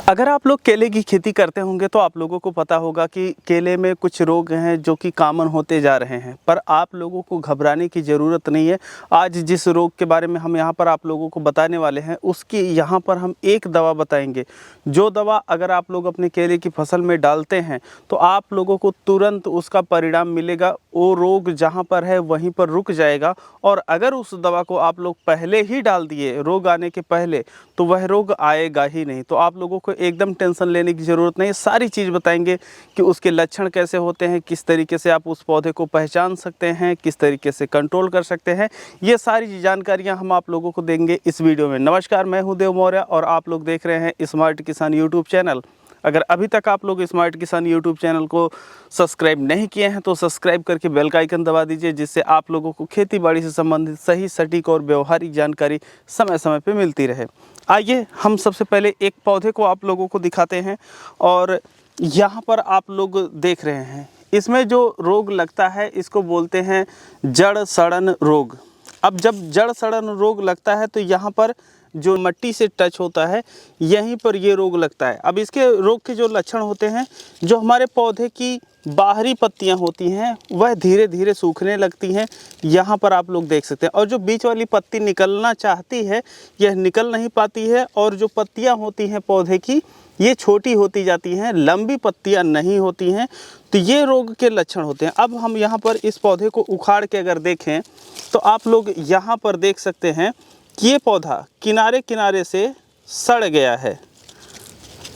अगर आप लोग केले की खेती करते होंगे तो आप लोगों को पता होगा कि केले में कुछ रोग हैं जो कि कॉमन होते जा रहे हैं, पर आप लोगों को घबराने की ज़रूरत नहीं है। आज जिस रोग के बारे में हम यहाँ पर आप लोगों को बताने वाले हैं उसकी यहाँ पर हम एक दवा बताएंगे, जो दवा अगर आप लोग अपने केले की फसल में डालते हैं तो आप लोगों को तुरंत उसका परिणाम मिलेगा। वो रोग जहाँ पर है वहीं पर रुक जाएगा, और अगर उस दवा को आप लोग पहले ही डाल दिए रोग आने के पहले तो वह रोग आएगा ही नहीं। तो आप लोगों को एकदम टेंशन लेने की ज़रूरत नहीं है। सारी चीज़ बताएंगे कि उसके लक्षण कैसे होते हैं, किस तरीके से आप उस पौधे को पहचान सकते हैं, किस तरीके से कंट्रोल कर सकते हैं। ये सारी जानकारियां हम आप लोगों को देंगे इस वीडियो में। नमस्कार, मैं हूं देव मौर्य और आप लोग देख रहे हैं स्मार्ट किसान यूट्यूब चैनल। अगर अभी तक आप लोग स्मार्ट किसान यूट्यूब चैनल को सब्सक्राइब नहीं किए हैं तो सब्सक्राइब करके बेल का आइकन दबा दीजिए, जिससे आप लोगों को खेती बाड़ी से संबंधित सही, सटीक और व्यवहारिक जानकारी समय समय पर मिलती रहे। आइए हम सबसे पहले एक पौधे को आप लोगों को दिखाते हैं, और यहाँ पर आप लोग देख रहे हैं इसमें जो रोग लगता है इसको बोलते हैं जड़ सड़न रोग। अब जब जड़ सड़न रोग लगता है तो यहाँ पर जो मिट्टी से टच होता है यहीं पर ये रोग लगता है। अब इसके रोग के जो लक्षण होते हैं, जो हमारे पौधे की बाहरी पत्तियां होती हैं वह धीरे धीरे सूखने लगती हैं, यहाँ पर आप लोग देख सकते हैं। और जो बीच वाली पत्ती निकलना चाहती है यह निकल नहीं पाती है, और जो पत्तियां होती हैं पौधे की ये छोटी होती जाती हैं, लंबी पत्तियां नहीं होती हैं। तो ये रोग के लक्षण होते हैं। अब हम यहाँ पर इस पौधे को उखाड़ के अगर देखें तो आप लोग यहाँ पर देख सकते हैं कि ये पौधा किनारे किनारे से सड़ गया है।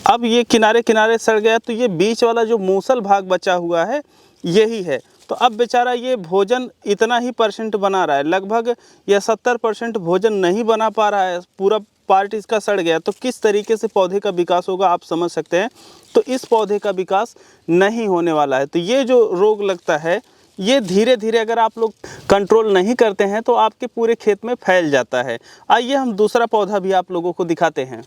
अब ये किनारे किनारे सड़ गया तो ये बीच वाला जो मूसल भाग बचा हुआ है यही है। तो अब बेचारा ये भोजन इतना ही परसेंट बना रहा है, लगभग यह 70% भोजन नहीं बना पा रहा है, पूरा पार्ट इसका सड़ गया। तो किस तरीके से पौधे का विकास होगा आप समझ सकते हैं। तो इस पौधे का विकास नहीं होने वाला है। तो ये जो रोग लगता है ये धीरे धीरे अगर आप लोग कंट्रोल नहीं करते हैं तो आपके पूरे खेत में फैल जाता है। आइए हम दूसरा पौधा भी आप लोगों को दिखाते हैं।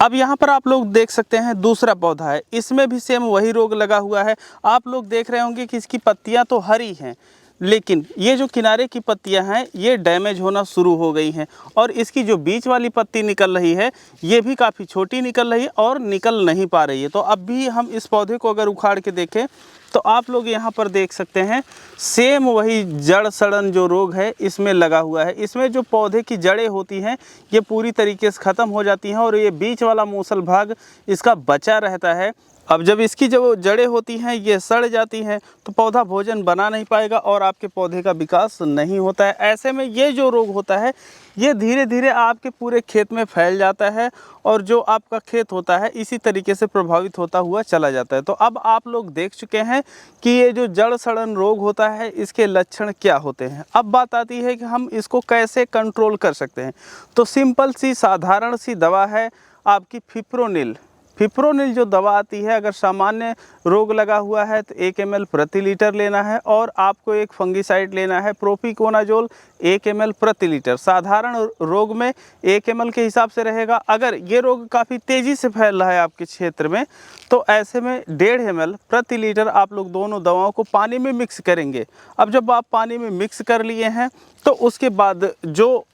अब यहाँ पर आप लोग देख सकते हैं दूसरा पौधा है, इसमें भी सेम वही रोग लगा हुआ है। आप लोग देख रहे होंगे कि इसकी पत्तियाँ तो हरी हैं, लेकिन ये जो किनारे की पत्तियां हैं ये डैमेज होना शुरू हो गई हैं, और इसकी जो बीच वाली पत्ती निकल रही है ये भी काफ़ी छोटी निकल रही है और निकल नहीं पा रही है। तो अब भी हम इस पौधे को अगर उखाड़ के देखें तो आप लोग यहाँ पर देख सकते हैं सेम वही जड़ सड़न जो रोग है इसमें लगा हुआ है। इसमें जो पौधे की जड़ें होती हैं ये पूरी तरीके से ख़त्म हो जाती हैं, और ये बीच वाला मूसल भाग इसका बचा रहता है। अब जब इसकी जो जड़ें होती हैं ये सड़ जाती हैं तो पौधा भोजन बना नहीं पाएगा और आपके पौधे का विकास नहीं होता है। ऐसे में ये जो रोग होता है ये धीरे धीरे आपके पूरे खेत में फैल जाता है, और जो आपका खेत होता है इसी तरीके से प्रभावित होता हुआ चला जाता है। तो अब आप लोग देख चुके हैं कि ये जो जड़ सड़न रोग होता है इसके लक्षण क्या होते हैं। अब बात आती है कि हम इसको कैसे कंट्रोल कर सकते हैं। तो सिंपल सी साधारण सी दवा है आपकी फिप्रोनिल। फिप्रोनिल जो दवा आती है, अगर सामान्य रोग लगा हुआ है तो 1 ml प्रति लीटर लेना है, और आपको एक फंगिसाइड लेना है प्रोपिकोनाजोल 1 ml प्रति लीटर। साधारण रोग में 1 ml के हिसाब से रहेगा। अगर ये रोग काफ़ी तेज़ी से फैल रहा है आपके क्षेत्र में तो ऐसे में 1.5 ml प्रति लीटर आप लोग दोनों दवाओं को पानी में मिक्स करेंगे। अब जब आप पानी में मिक्स कर लिए हैं तो उसके बाद जो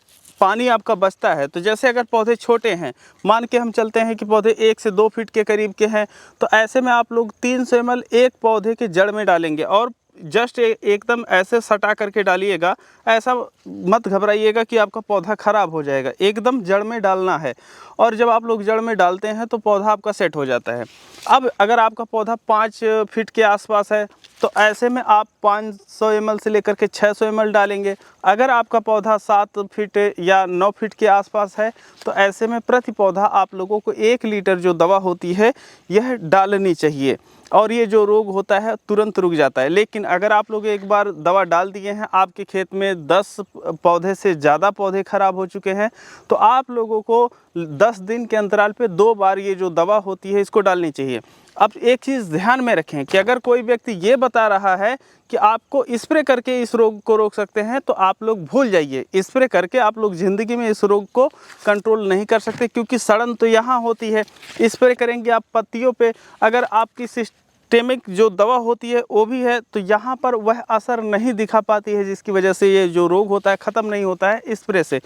पानी आपका बचता है, तो जैसे अगर पौधे छोटे हैं, मान के हम चलते हैं कि पौधे 1 से 2 फीट के करीब के हैं, तो ऐसे में आप लोग 300 ml एक पौधे के जड़ में डालेंगे, और जस्ट एकदम ऐसे सटा करके डालिएगा। ऐसा मत घबराइएगा कि आपका पौधा ख़राब हो जाएगा, एकदम जड़ में डालना है। और जब आप लोग जड़ में डालते हैं तो पौधा आपका सेट हो जाता है। अब अगर आपका पौधा 5 फीट के आसपास है तो ऐसे में आप 500 ml से लेकर के 600 ml डालेंगे। अगर आपका पौधा 7 फीट या 9 फीट के आसपास है तो ऐसे में प्रति पौधा आप लोगों को 1 लीटर जो दवा होती है यह डालनी चाहिए, और ये जो रोग होता है तुरंत रुक जाता है। लेकिन अगर आप लोग एक बार दवा डाल दिए हैं, आपके खेत में 10 पौधे से ज़्यादा पौधे ख़राब हो चुके हैं, तो आप लोगों को 10 दिन के अंतराल पे 2 बार ये जो दवा होती है इसको डालनी चाहिए। अब एक चीज़ ध्यान में रखें कि अगर कोई व्यक्ति ये बता रहा है कि आपको स्प्रे करके इस रोग को रोक सकते हैं तो आप लोग भूल जाइए। स्प्रे करके आप लोग ज़िंदगी में इस रोग को कंट्रोल नहीं कर सकते, क्योंकि सड़न तो यहाँ होती है। स्प्रे करेंगे आप पत्तियों पे, अगर आपकी सिस्टेमिक जो दवा होती है वो भी है तो यहाँ पर वह असर नहीं दिखा पाती है, जिसकी वजह से ये जो रोग होता है ख़त्म नहीं होता है स्प्रे से।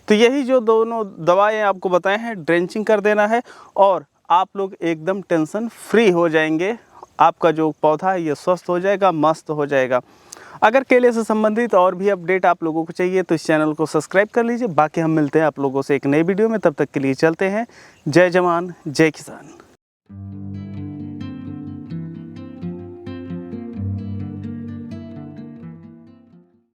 तो यही जो दोनों दवाएँ आपको बताए हैं, ड्रेंचिंग कर देना है, और आप लोग एकदम टेंशन फ्री हो जाएंगे। आपका जो पौधा है ये स्वस्थ हो जाएगा, मस्त हो जाएगा। अगर केले से संबंधित और भी अपडेट आप लोगों को चाहिए तो इस चैनल को सब्सक्राइब कर लीजिए। बाकी हम मिलते हैं आप लोगों से एक नई वीडियो में, तब तक के लिए चलते हैं। जय जवान जय किसान।